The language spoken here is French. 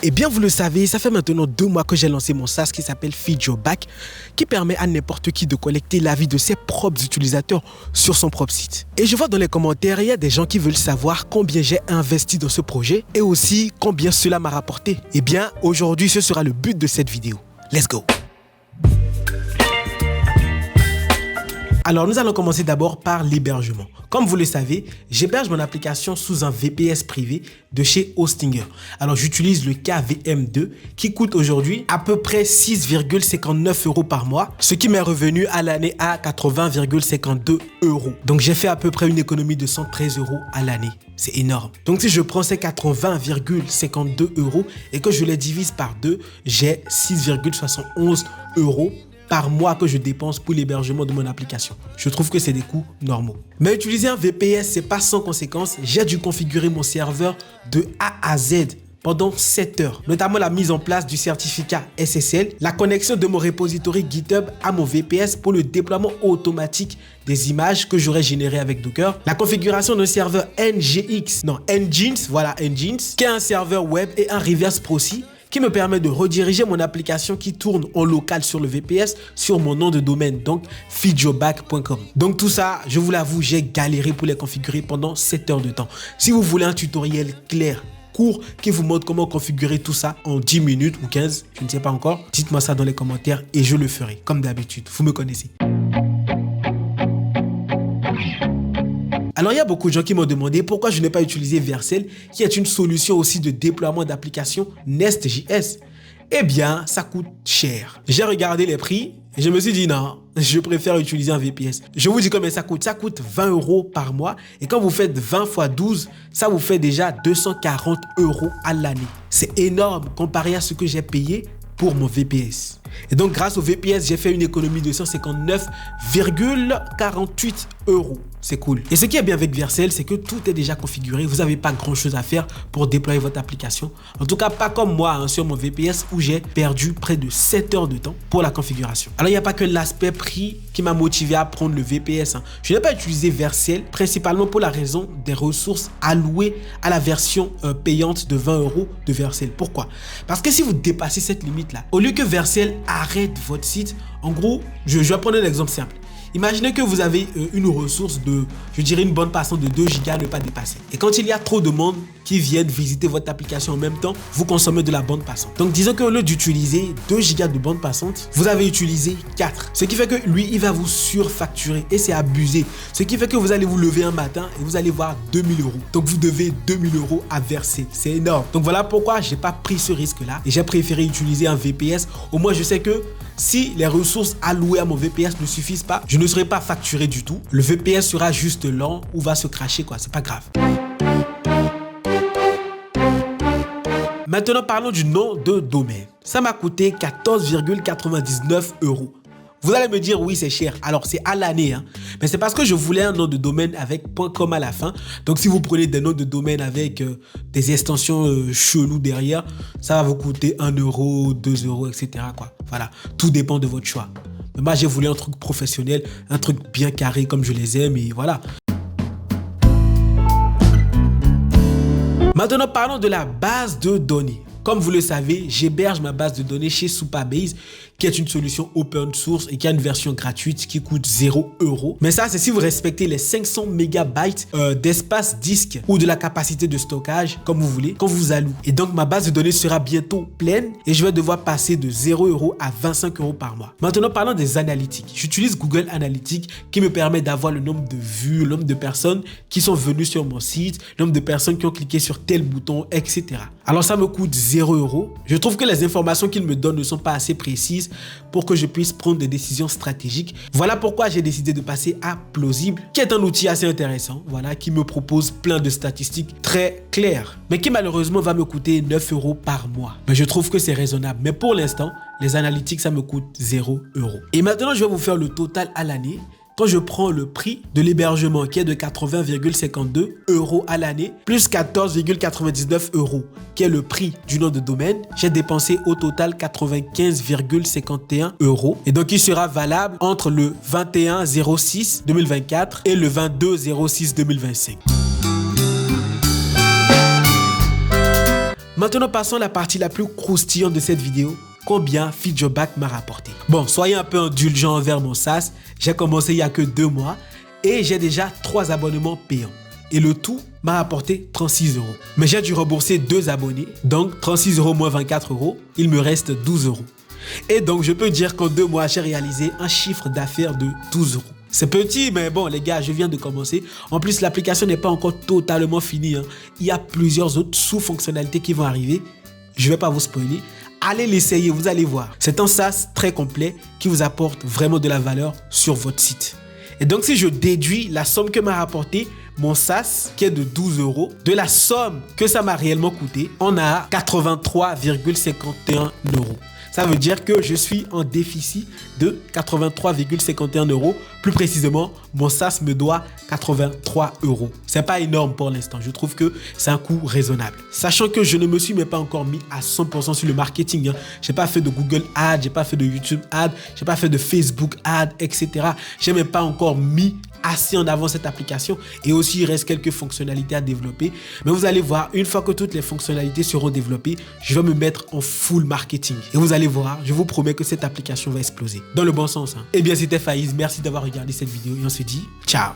Eh bien, vous le savez, ça fait maintenant 2 mois que j'ai lancé mon SaaS qui s'appelle Feed Your Back, qui permet à n'importe qui de collecter l'avis de ses propres utilisateurs sur son propre site. Et je vois dans les commentaires, il y a des gens qui veulent savoir combien j'ai investi dans ce projet et aussi combien cela m'a rapporté. Eh bien, aujourd'hui, ce sera le but de cette vidéo. Let's go! Alors, nous allons commencer d'abord par l'hébergement. Comme vous le savez, j'héberge mon application sous un VPS privé de chez Hostinger. Alors, j'utilise le KVM2 qui coûte aujourd'hui à peu près 6,59 € par mois, ce qui m'est revenu à l'année à 80,52 €. Donc, j'ai fait à peu près une économie de 113 € à l'année. C'est énorme. Donc, si je prends ces 80,52 € et que je les divise par 2, j'ai 6,71 € par mois que je dépense pour l'hébergement de mon application. Je trouve que c'est des coûts normaux. Mais utiliser un VPS, c'est pas sans conséquence. J'ai dû configurer mon serveur de A à Z pendant 7 heures, notamment la mise en place du certificat SSL, la connexion de mon repository GitHub à mon VPS pour le déploiement automatique des images que j'aurais générées avec Docker, la configuration d'un serveur Nginx, voilà Nginx, qui est un serveur web et un reverse proxy, qui me permet de rediriger mon application qui tourne en local sur le VPS sur mon nom de domaine, donc feedyourback.com. Donc tout ça, je vous l'avoue, j'ai galéré pour les configurer pendant 7 heures de temps. Si vous voulez un tutoriel clair, court, qui vous montre comment configurer tout ça en 10 minutes ou 15, je ne sais pas encore, dites-moi ça dans les commentaires et je le ferai, comme d'habitude, vous me connaissez. Alors, il y a beaucoup de gens qui m'ont demandé pourquoi je n'ai pas utilisé Vercel, qui est une solution aussi de déploiement d'applications Nest.js. Eh bien, ça coûte cher. J'ai regardé les prix et je me suis dit non, je préfère utiliser un VPS. Je vous dis combien ça coûte. Ça coûte 20 € par mois. Et quand vous faites 20 x 12, ça vous fait déjà 240 € à l'année. C'est énorme comparé à ce que j'ai payé pour mon VPS. Et donc, grâce au VPS, j'ai fait une économie de 159,48 €. C'est cool. Et ce qui est bien avec Vercel, c'est que tout est déjà configuré. Vous n'avez pas grand chose à faire pour déployer votre application. En tout cas, pas comme moi sur mon VPS où j'ai perdu près de 7 heures de temps pour la configuration. Alors, il n'y a pas que l'aspect prix qui m'a motivé à prendre le VPS. Je n'ai pas utilisé Vercel principalement pour la raison des ressources allouées à la version payante de 20 € de Vercel. Pourquoi? Parce que si vous dépassez cette limite-là, au lieu que Vercel arrête votre site, en gros, je vais prendre un exemple simple. Imaginez que vous avez une ressource de, je dirais une bande passante de 2 Go à ne pas dépasser. Et quand il y a trop de monde qui viennent visiter votre application en même temps, vous consommez de la bande passante. Donc disons qu'au lieu d'utiliser 2 Go de bande passante, vous avez utilisé 4. Ce qui fait que lui, il va vous surfacturer et c'est abusé. Ce qui fait que vous allez vous lever un matin et vous allez voir 2000 €. Donc vous devez 2000 € à verser. C'est énorme. Donc voilà pourquoi j'ai pas pris ce risque-là et j'ai préféré utiliser un VPS. Au moins, je sais que si les ressources allouées à mon VPS ne suffisent pas, je ne serai pas facturé du tout. Le VPS sera juste lent ou va se cracher, quoi. C'est pas grave. Maintenant, parlons du nom de domaine. Ça m'a coûté 14,99 €. Vous allez me dire, oui, c'est cher. Alors, c'est à l'année, hein. Mais c'est parce que je voulais un nom de domaine avec .com à la fin. Donc, si vous prenez des noms de domaine avec des extensions cheloues derrière, ça va vous coûter 1 €, 2 €, etc., quoi. Voilà, tout dépend de votre choix. Mais moi, j'ai voulu un truc professionnel, un truc bien carré comme je les aime et voilà. Maintenant, parlons de la base de données. Comme vous le savez, j'héberge ma base de données chez Supabase, qui est une solution open source et qui a une version gratuite qui coûte 0 €. Mais ça, c'est si vous respectez les 500 MB d'espace disque ou de la capacité de stockage, comme vous voulez, quand vous allouez. Et donc, ma base de données sera bientôt pleine et je vais devoir passer de 0 € à 25 € par mois. Maintenant, parlons des analytiques. J'utilise Google Analytics qui me permet d'avoir le nombre de vues, le nombre de personnes qui sont venues sur mon site, le nombre de personnes qui ont cliqué sur tel bouton, etc. Alors, ça me coûte 0 €. Je trouve que les informations qu'il me donne ne sont pas assez précises pour que je puisse prendre des décisions stratégiques. Voilà pourquoi j'ai décidé de passer à Plausible, qui est un outil assez intéressant, voilà, qui me propose plein de statistiques très claires, mais qui malheureusement va me coûter 9 € par mois. Mais je trouve que c'est raisonnable. Mais pour l'instant, les analytiques, ça me coûte 0 €. Et maintenant, je vais vous faire le total à l'année. Quand je prends le prix de l'hébergement qui est de 80,52 € à l'année, plus 14,99 € qui est le prix du nom de domaine, j'ai dépensé au total 95,51 € et donc il sera valable entre le 21/06/2024 et le 22/06/2025. Maintenant, passons à la partie la plus croustillante de cette vidéo. Combien Featureback m'a rapporté? Bon, soyez un peu indulgents envers mon SaaS. J'ai commencé il n'y a que 2 mois et j'ai déjà 3 abonnements payants. Et le tout m'a rapporté 36 €. Mais j'ai dû rembourser 2 abonnés, donc 36 € moins 24 €, il me reste 12 €. Et donc je peux dire qu'en 2 mois, j'ai réalisé un chiffre d'affaires de 12 €. C'est petit, mais bon les gars, je viens de commencer. En plus, l'application n'est pas encore totalement finie, hein. Il y a plusieurs autres sous-fonctionnalités qui vont arriver. Je ne vais pas vous spoiler. Allez l'essayer, vous allez voir. C'est un SaaS très complet qui vous apporte vraiment de la valeur sur votre site. Et donc si je déduis la somme que m'a rapporté mon SaaS, qui est de 12 €, de la somme que ça m'a réellement coûté, on a 83,51 €. Ça veut dire que je suis en déficit de 83,51 €. Plus précisément, mon SaaS me doit 83 €. C'est pas énorme pour l'instant. Je trouve que c'est un coût raisonnable. Sachant que je ne me suis même pas encore mis à 100% sur le marketing. J'ai pas fait de Google Ads, j'ai pas fait de YouTube Ads, j'ai pas fait de Facebook Ads, etc. J'ai même pas encore mis assez en avant cette application et aussi il reste quelques fonctionnalités à développer, mais vous allez voir, une fois que toutes les fonctionnalités seront développées, je vais me mettre en full marketing et vous allez voir, je vous promets que cette application va exploser dans le bon sens, hein. Et bien c'était Faiz, merci d'avoir regardé cette vidéo et on se dit ciao.